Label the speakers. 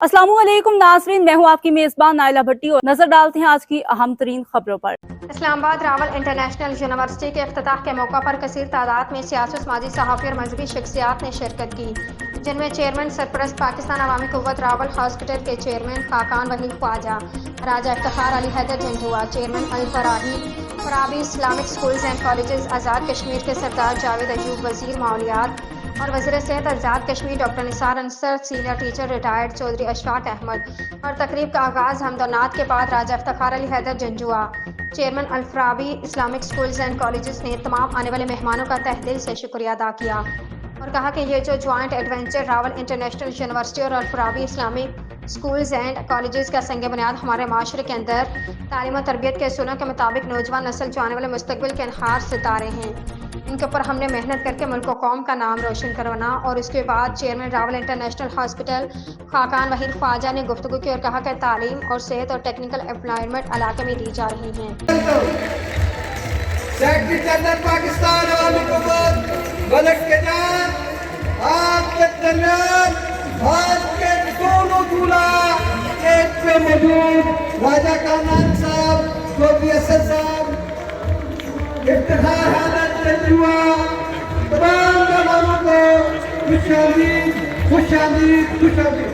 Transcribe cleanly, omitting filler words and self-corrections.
Speaker 1: अस्सलाम वालेकुम नाज़रीन, मैं हूँ आपकी मेज़बान नाइला भट्टी और नजर डालते हैं आज की अहम तरीन खबरों पर।
Speaker 2: इस्लामाबाद रावल इंटरनेशनल यूनिवर्सिटी के इफ्तिताह के मौका पर कसीर तादाद में सियासी, समाजी, सहाफ़ी और मजहबी शख्सियात ने शिरकत की, जिनमें चेयरमैन सरपरस्त पाकिस्तान अवामी कुव्वत रावल हॉस्पिटल के chairman Khaqan Waheed Khwaja, Raja Iftikhar Ali Haider Janjua, chairman अल-फराबी Islamic schools and colleges Azad Kashmir के सरदार जावेद अयूब, वज़ीर मामूलियात और वज़ीर सेहत Azad Kashmir doctor Nisar Ansar, senior teacher retired Chaudhary Ashfaq Ahmad. और तकरीब का आगाज़ हमदनात के बाद राजा Iftikhar Ali Haider Janjua, chairman अल-फराबी Islamic schools and colleges ने तमाम आने वाले मेहमानों का तहे दिल से शुक्रिया अदा किया और कहा कि ये जो joint adventure Rawal international university और अल-फराबी इस्लामिक स्कूल्स एंड कॉलेजेस का संग बुनियाद हमारे माशरे के अंदर तालीम और तरबियत के असूलों के मुताबिक नौजवान नस्ल जो आने वाले मुस्तकबिल के अनहार सितारे हैं, इनके ऊपर हमने मेहनत करके मुल्क और कौम का नाम रोशन करवाना। और उसके बाद chairman Rawal international hospital Khaqan Waheed Khawaja ने गुफ्तगू की और कहा कि तालीम और सेहत और टेक्निकल एम्प्लॉयमेंट इलाके में दी जा रही हैं।
Speaker 3: सेक्रेटरी जनरल पाकिस्तान अवामी कुव्वत मलिक के जान आपके दरमियान आज के दोनों दूल्हा एक पे मौजूद राजा कामरान साहब, चौधरी असद साहब, इफ्तिखार हैदर जंजुआ, तमाम मेहमानों को खुश आमदीद खुश आमदीद खुश आमदीद।